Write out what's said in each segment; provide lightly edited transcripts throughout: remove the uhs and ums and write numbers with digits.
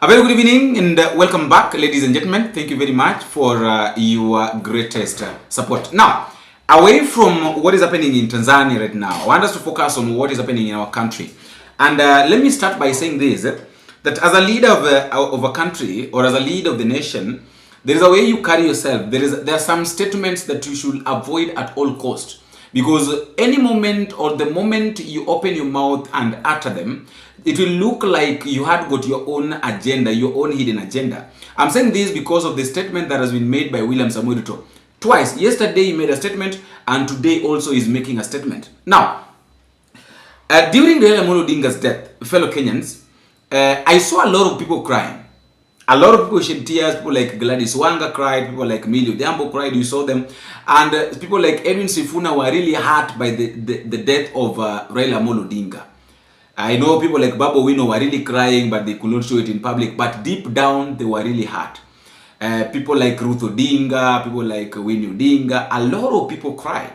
A very good evening and welcome back, ladies and gentlemen. Thank you very much for your greatest support. Now, away from what is happening in Tanzania right now, I want us to focus on what is happening in our country. And let me start by saying this, that as a leader of a country or as a leader of the nation, there is a way you carry yourself. There are some statements that you should avoid at all costs. Because any moment or the moment you open your mouth and utter them, it will look like you had got your own agenda, your own hidden agenda. I'm saying this because of the statement that has been made by William Samoei Ruto. Twice. Yesterday he made a statement and today also is making a statement. Now, during Raila Odinga's death, fellow Kenyans, I saw a lot of people crying. A lot of people shed tears. People like Gladys Wanga cried. People like Millie Odhiambo cried. You saw them. And people like Edwin Sifuna were really hurt by the death of Raila Odinga. I know people like Babu Wino were really crying, but they could not show it in public. But deep down, they were really hurt. People like Ruth Odinga, people like Winnie Odinga, a lot of people cried.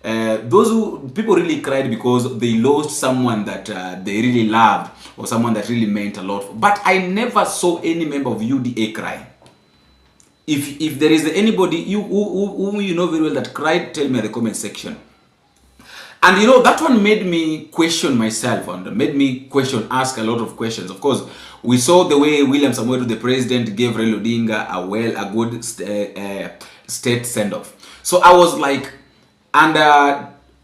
People really cried because they lost someone that they really loved or someone that really meant a lot. But I never saw any member of UDA cry. If there is anybody who you know very well that cried, tell me in the comment section. And you know, that one made me question myself and made me ask a lot of questions. Of course, we saw the way William Samoei Ruto, the president, gave Raila Odinga a good state send-off. So I was like, and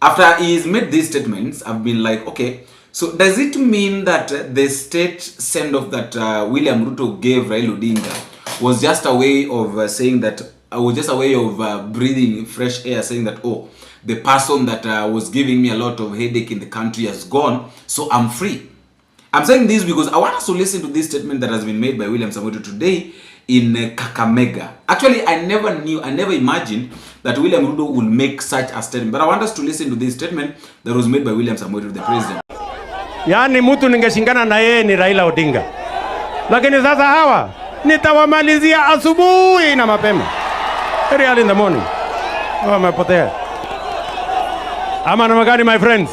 after he's made these statements, I've been like, okay, so does it mean that the state send-off that William Ruto gave Raila Odinga was just a way of saying that, was just a way of breathing fresh air, saying that, oh, the person that was giving me a lot of headache in the country has gone, so I'm free. I'm saying this because I want us to listen to this statement that has been made by William Samoei Ruto today in Kakamega. Actually, I never imagined that William Ruto would make such a statement. But I want us to listen to this statement that was made by William Samoei Ruto, the president. Yaani mtu ningeshingana na yeye ni Raila Odinga. Lakini sasa hawa nitawamalizia asubuhi na mapema. Very early in the morning. Wamepotea. Ama namna gani, my friends?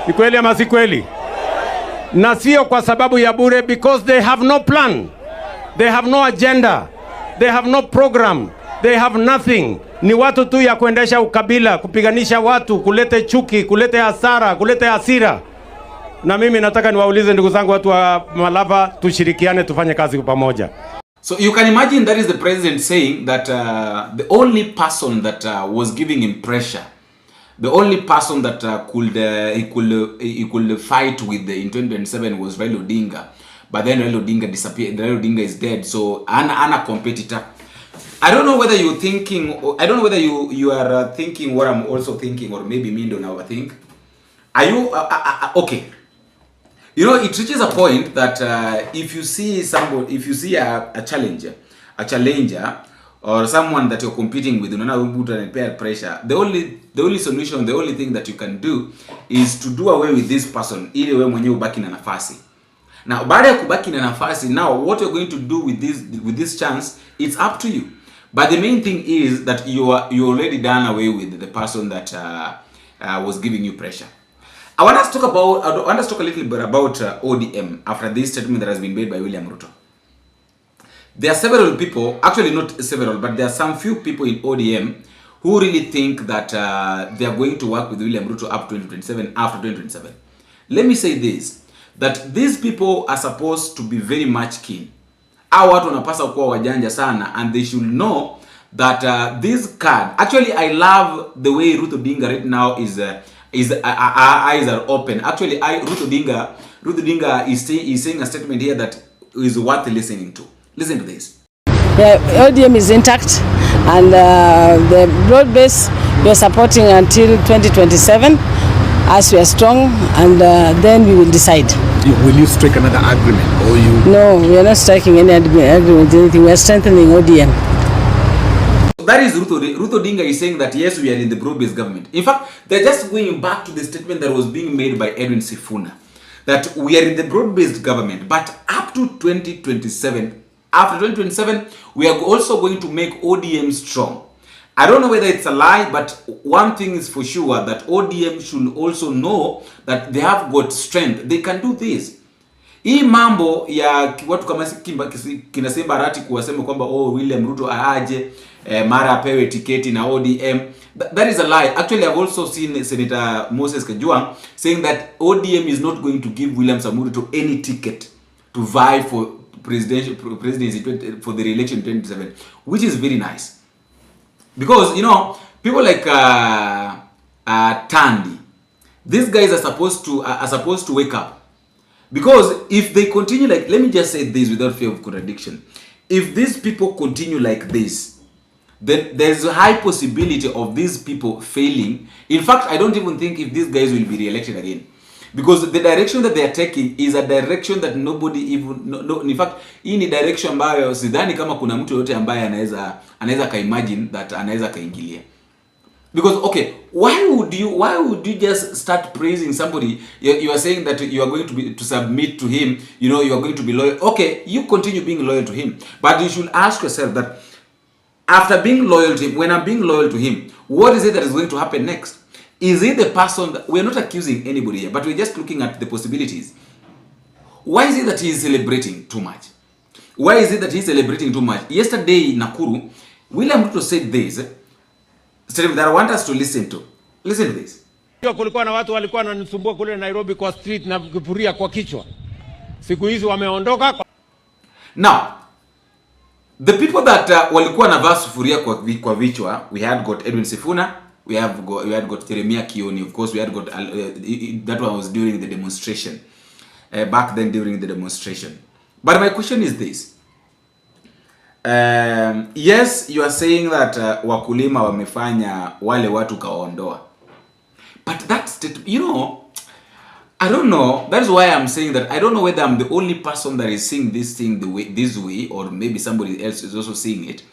Ni kweli ama si kweli? Na sio kwa sababu ya bure, because they have no plan. They have no agenda. They have no program. They have nothing. Ni watu tu ya kuendesha ukabila, kupiganisha watu, kulete chuki, kulete hasara, kulete hasira. Na mimi nataka niwaulize ndugu zangu watu wa Malava, tushirikiane tufanye kazi pamoja. So you can imagine that is the president saying that the only person that was giving him pressure, the only person that he could fight with in 2027 was Raila Odinga. But then Raila Odinga disappeared. Raila Odinga is dead. So a competitor. I don't know whether you're thinking, I don't know whether you are thinking what I'm also thinking, or maybe me don't overthink. Are you okay? You know, it reaches a point that if you see somebody, if you see a challenger, or someone that you're competing with, and peer pressure, the only solution, the only thing that you can do is to do away with this person, ili wewe mwenyewe ubaki na nafasi. Now, baada ya kubaki na nafasi, now what you're going to do with this chance, it's up to you. But the main thing is that you already done away with the person that was giving you pressure. I want us to talk a little bit about ODM after this statement that has been made by William Ruto. There are several people, actually not several, but there are some few people in ODM who really think that they are going to work with William Ruto up to 2027, after 2027. Let me say this, that these people are supposed to be very much keen. Hao watu wanapaswa kuwa wajanja sana, and they should know that this card, actually I love the way Ruth Odinga right now is our eyes are open. Actually, Ruth Odinga is saying a statement here that is worth listening to. Listen to this. The ODM is intact, and the broad base we are supporting until 2027 as we are strong, and then we will decide. Will you strike another agreement, or you? No, we are not striking any agreement, anything. We are strengthening ODM. That is Ruth Odinga is saying that yes, we are in the broad-based government. In fact, they're just going back to the statement that was being made by Edwin Sifuna, that we are in the broad-based government, but up to 2027, after 2027, we are also going to make ODM strong. I don't know whether it's a lie, but one thing is for sure, that ODM should also know that they have got strength. They can do this. hii mambo ya watu kama kina Simba Arati kuwasema kwamba William Ruto aje mara apewe tiketi na ODM, that is a lie. Actually, I've also seen Senator Moses Kajwang saying that ODM is not going to give William Samoei Ruto any ticket to vie for presidency for the re-election 2027, which is very nice. Because, you know, people like Tandy, these guys are supposed to wake up. Because if they continue like, let me just say this without fear of contradiction, if these people continue like this, then there's a high possibility of these people failing. In fact, I don't even think if these guys will be re-elected again, because the direction that they are taking is a direction that nobody even no, in fact hii ni direction ambayo sidhani kama kuna mtu yote ambaye anaweza ka imagine that anaweza kaingilia. Because okay, why would you just start praising somebody? You are saying that you are going to submit to him, you know, you are going to be loyal. Okay, you continue being loyal to him, but you should ask yourself that after being loyal to him, when I'm being loyal to him, what is it that is going to happen next? Is it the person that, we're not accusing anybody here, but we're just looking at the possibilities. Why is it that he is celebrating too much? Why is it that he's celebrating too much? Yesterday in Nakuru, William Ruto said this, that I want us to listen to. Listen to this. Kulikuwa na watu walikuwa wananisumbua kule Nairobi kwa street na kupuria kwa kichwa. Siku hizi wameondoka. Now, the people that walikuwa na vaa sufuria kwa vichwa, we had got Edwin Sifuna, we had got Jeremiah Kioni, of course we had got that one was during the demonstration. Back then during the demonstration. But my question is this. Yes, you are saying that wakulima wamefanya wale watu kaondoa. But that's, you know, I don't know. That is why I'm saying that I don't know whether I'm the only person that is seeing this thing this way, or maybe somebody else is also seeing it.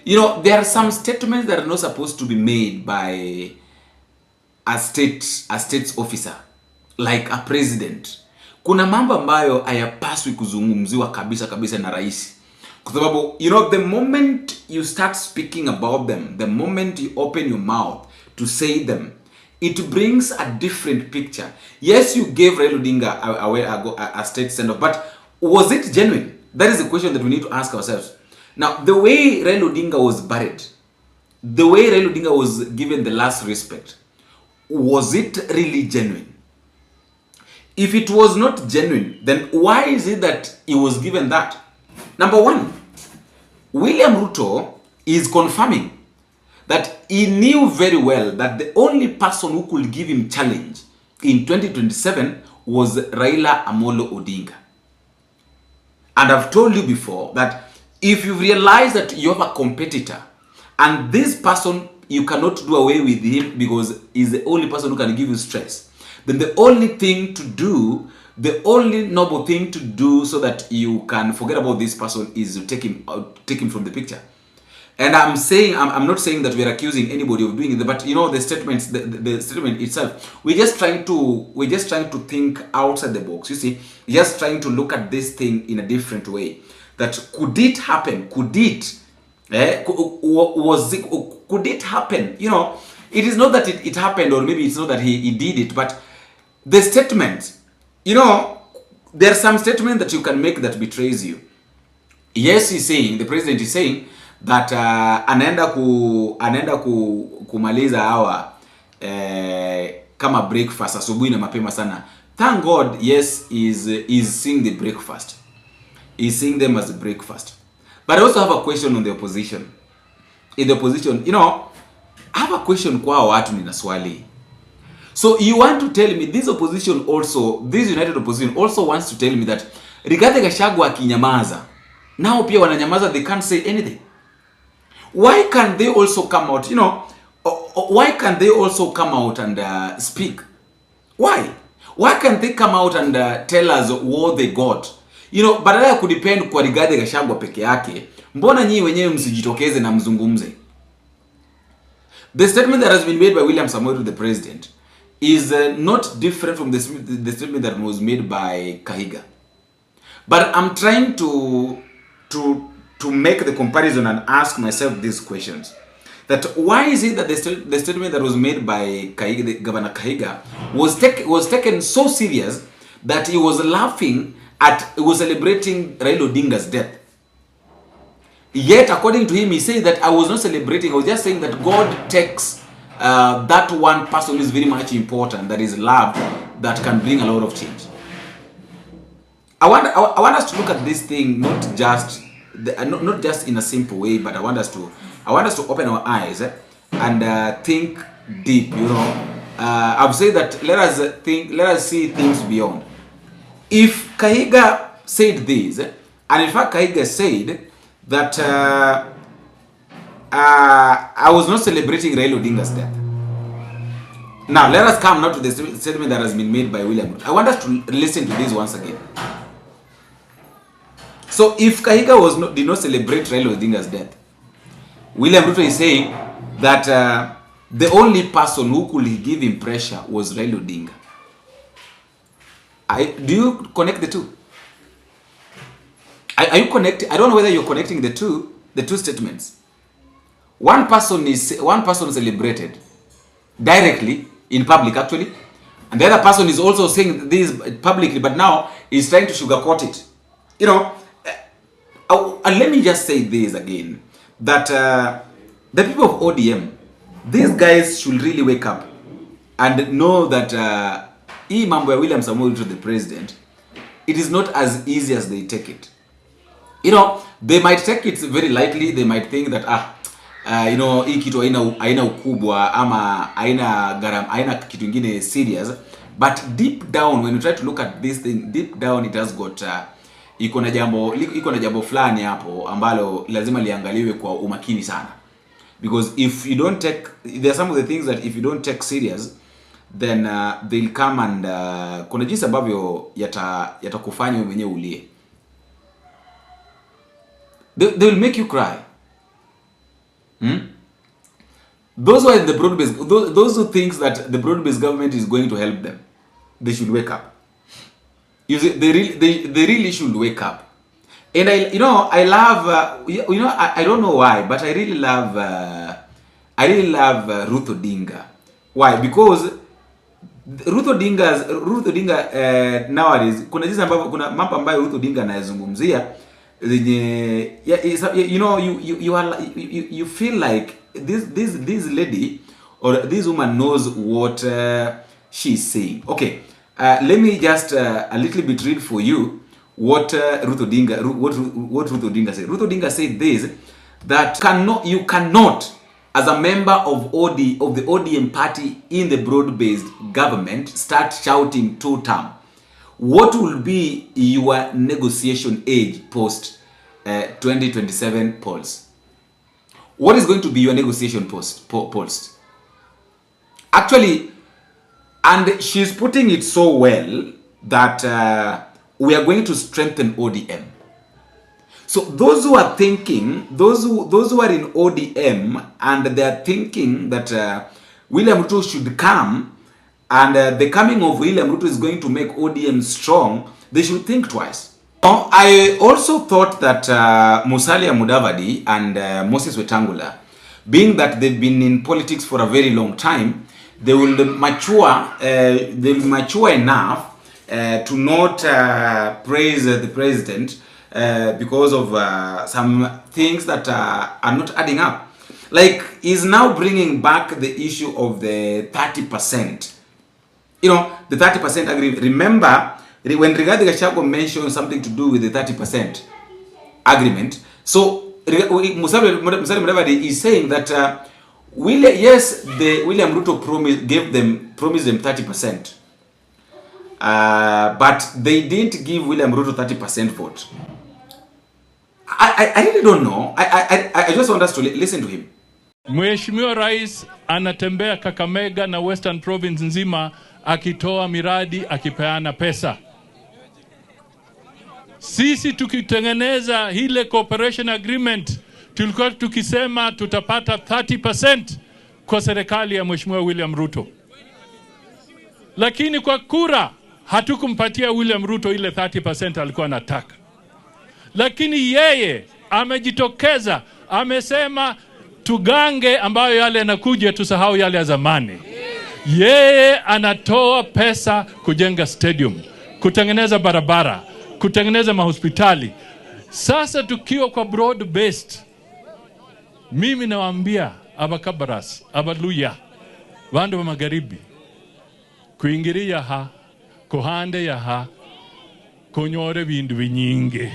You know, there are some statements that are not supposed to be made by a state officer, like a president. Kuna mambo ambayo hayapaswi kuzungumziwa kabisa na rais. Kwa sababu, you know, the moment you start speaking about them, the moment you open your mouth to say them, it brings a different picture. Yes, you gave Raila Odinga a state send-off, but was it genuine? That is the question that we need to ask ourselves. Now, the way Raila Odinga was buried, the way Raila Odinga was given the last respect, was it really genuine? If it was not genuine, then why is it that he was given that? Number one, William Ruto is confirming that he knew very well that the only person who could give him challenge in 2027 was Raila Amolo Odinga. And I've told you before that if you realize that you have a competitor and this person, you cannot do away with him because he's the only person who can give you stress, then the only thing to do, the only noble thing to do so that you can forget about this person is to take him from the picture. And I'm not saying that we're accusing anybody of doing it, but you know, the statement itself, we're just trying to think outside the box. You see, just trying to look at this thing in a different way. That could it happen? Could it happen? You know, it is not that it happened, or maybe it's not that he did it, but the statement, you know, there are some statements that you can make that betrays you. Yes, the president is saying that anaenda kumaliza hawa kama breakfast asubuhi na mapema sana. Thank God, yes, is seeing the breakfast. He's seeing them as a breakfast. But I also have a question on the opposition. In the opposition, you know, I have a question kwa watu nina swali. So you want to tell me this opposition also, this united opposition also wants to tell me that Rigathi Gachagua akinyamaza, nao pia wananyamaza, they can't say anything. Why can't they also come out, you know, why can't they also come out and speak? Why? Why can't they come out and tell us what they got? You know, badala ya kudepend kwa Rigathi Gachagua peke yake, mbona nyinyi wenyewe msijitokeze na mzungumze? The statement that has been made by William Samoei Ruto, the president, is not different from the statement that was made by Kahiga. But I'm trying to make the comparison and ask myself these questions. That why is it that the statement that was made by Governor Kahiga was taken so serious that he was laughing He was celebrating Raila Odinga's death. Yet, according to him, he said that I was not celebrating. I was just saying that God takes that one person who is very much important, that is loved, that can bring a lot of change. I want us to look at this thing not just in a simple way, but I want us to open our eyes and think deep. You know, I've said that let us see things beyond. If Kahiga said this, and in fact Kahiga said that I was not celebrating Raila Odinga's death. Now let us come now to the statement that has been made by William Ruto. I want us to listen to this once again. So if Kahiga did not celebrate Raila Odinga's death, William Ruto is saying that the only person who could give him pressure was Raila Odinga. Do you connect the two? Are you connecting? I don't know whether you're connecting the two statements. One person celebrated directly in public actually, and the other person is also saying this publicly, but now he's trying to sugarcoat it. You know, and let me just say this again, that the people of ODM, these guys should really wake up and know that mambo ya William Samoei Ruto, the president, it is not as easy as they take it. You know, they might take it very lightly. They might think that you know, hii kitu haina ukubwa ama haina kitu ingine serious, but deep down when you try to look at this thing, deep down it has got iko na jambo fulani hapo ambalo lazima liangaliwe kwa umakini sana, because if you don't take, there are some of the things that if you don't take serious, then they'll come and kuna jinsi ambavyo yatakufanya wewe mwenyewe ulie. They will make you cry. Those who are in the broad-based, those who think that the broad-based government is going to help them, they should wake up. You see, they really should wake up. And I love, I don't know why, but I really love Ruth Odinga. Why? Because Ruth Odinga nowadays, kuna jinsi ambavyo kuna mambo ambayo Ruth Odinga anayazungumzia, you know, you feel like this lady or this woman knows what she's saying. Okay, let me just a little bit read for you what Ruth Odinga said. Ruth Odinga said this, that you cannot as a member of the ODM party in the broad-based government start shouting two-term. What will be your negotiation age post 2027 polls? What is going to be your negotiation post? Actually, and she's putting it so well that we are going to strengthen ODM. So those who are thinking, those who are in ODM and they are thinking that William Ruto should come, and the coming of William Ruto is going to make ODM strong, they should think twice. I also thought that Musalia Mudavadi and Moses Wetangula, being that they've been in politics for a very long time, they will mature enough to not praise the president because of some things that are not adding up. Like, he's now bringing back the issue of the 30%. You know, the 30% agreement. Remember, when Rigathi Gachagua mentioned something to do with the 30% agreement, so Musalia Mudavadi is saying that William Ruto promised them 30%, but they didn't give William Ruto 30% vote. I really don't know. I just want us to listen to him. Mheshimiwa Rais anatembea Kakamega na Western Province nzima akitoa miradi, akipeana pesa. Sisi tukitengeneza hile cooperation agreement tulikuwa tukisema tutapata 30% kwa serikali ya Mheshimiwa William Ruto. Lakini kwa kura hatukumpatia William Ruto ile 30% alikuwa anataka. Lakini yeye amejitokeza, amesema tugange ambayo yale yanakuja, tusahau yale ya zamani. Yeye anatoa pesa kujenga stadium, kutengeneza barabara, kutengeneza mahospitali. Sasa tukiwa kwa broad based, mimi nawaambia abakabaras abaluya bandu wa magharibi kuingiria ha kuhande ya ha kunyore bindu binyingi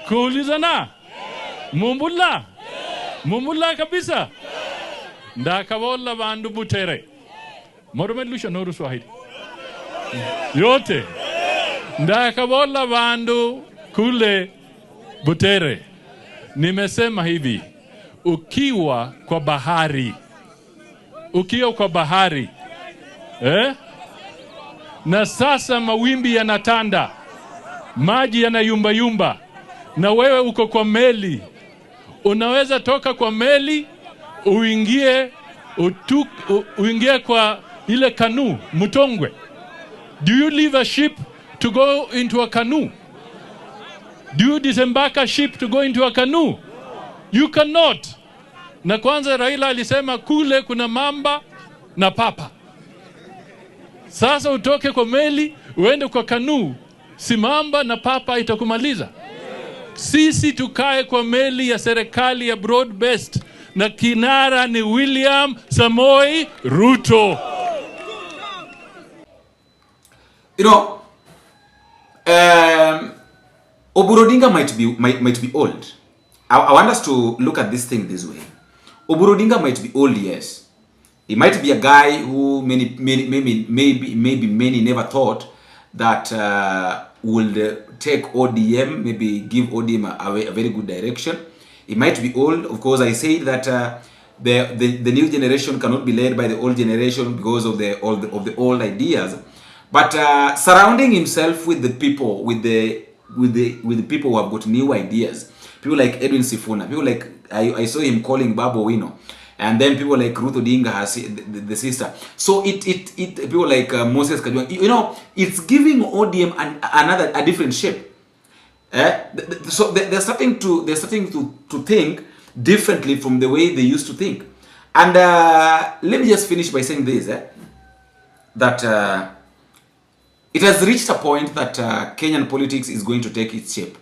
kuulizana mumbula kabisa ndakabola bandu butere morumelusha noru swahili yote ndakabola bandu kule Butere. Nimesema hivi, ukiwa kwa bahari na sasa mawimbi yanatanda, maji yanayumba, na wewe uko kwa meli, unaweza toka kwa meli uingie kwa ile canoe mtongwe. Do you leave a ship to go into a canoe? Do you disembark a ship to go into a canoe? You cannot. Na kwanza Raila alisema kule kuna mamba na papa. Sasa utoke kwa meli uende kwa canoe, si mamba na papa itakumaliza. Sisi tukae kwa meli ya serikali ya broad based, na kinara ni William Samoei Ruto. You know, Odinga might be old. I want us to look at this thing this way. Odinga might be old, yes. He might be a guy who maybe many never thought that would take ODM, maybe give ODM a very good direction. He might be old. Of course, I say that the new generation cannot be led by the old generation because of the old ideas. But surrounding himself with the people, with the people who have got new ideas, people like Edwin Sifuna, people like I saw him calling Babu Wino, and then people like Ruth Odinga, the sister. So it people like Moses Kajwang, you know, it's giving ODM a different shape. So they're starting to think differently from the way they used to think. And let me just finish by saying this, that it has reached a point that Kenyan politics is going to take its shape.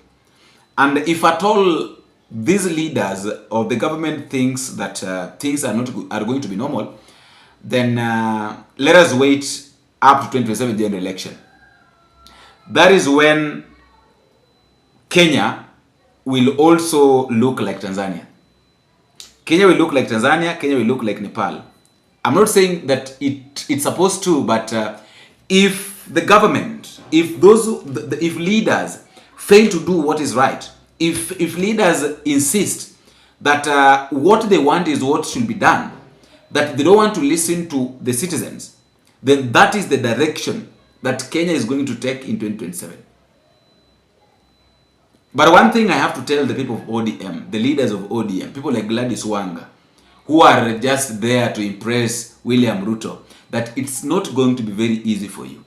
And if at all these leaders of the government thinks that things are going to be normal, then let us wait up to 2027 general election. That is when Kenya will also look like Tanzania. Kenya will look like Tanzania. Kenya will look like Nepal. I'm not saying that it's supposed to, but if the government, if leaders fail to do what is right, if leaders insist that what they want is what should be done, that they don't want to listen to the citizens, then that is the direction that Kenya is going to take in 2027. But one thing I have to tell the people of ODM, the leaders of ODM, people like Gladys Wanga, who are just there to impress William Ruto, that it's not going to be very easy for you.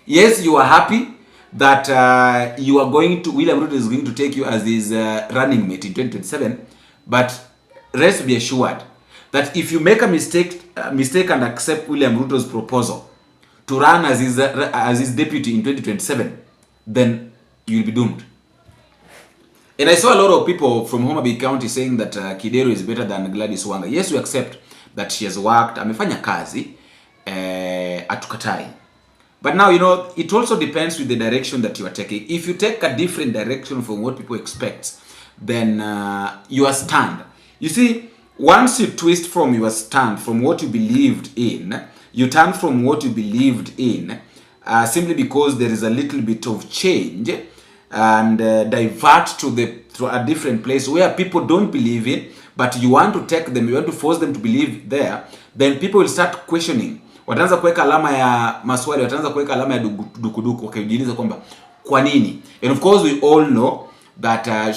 Yes, you are happy that William Ruto is going to take you as his running mate in 2027, but rest be assured that if you make a mistake and accept William Ruto's proposal to run as his deputy in 2027, then you will be doomed. And I saw a lot of people from Homa Bay County saying that Kidero is better than Gladys Wanga. Yes, we accept that she has worked, amefanya kazi, atukatai. But now, you know, it also depends with the direction that you are taking. If you take a different direction from what people expect, then you are stand. You see, once you twist from your stand, from what you believed in, you turn from what you believed in, simply because there is a little bit of change, and divert to a different place where people don't believe in, but you want to take them, you want to force them to believe there, then people will start questioning. Wataanza kuweka alama ya maswali, wataanza kuweka alama ya dukuduku, wakijiuliza kwamba kwa nini? And of course we all know that her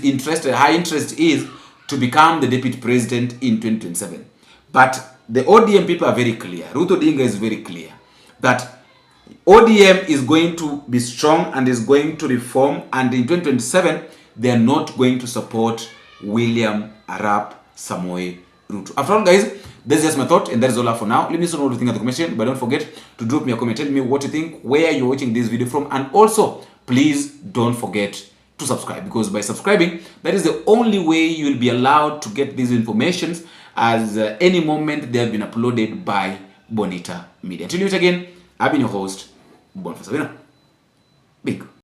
interest is to become the deputy president in 2027. But the ODM people are very clear. Ruth Odinga is very clear that ODM is going to be strong and is going to reform, and in 2027 they are not going to support William Arap Samoei Ruto. After all, guys, that's just my thought, and that is all I have for now. Let me know what you think in the comment section, but don't forget to drop me a comment. Tell me what you think, where you're watching this video from, and also, please don't forget to subscribe, because by subscribing, that is the only way you will be allowed to get these informations as any moment they have been uploaded by Bonita Media. Until you meet again, I've been your host, Boniface Sabina. Big.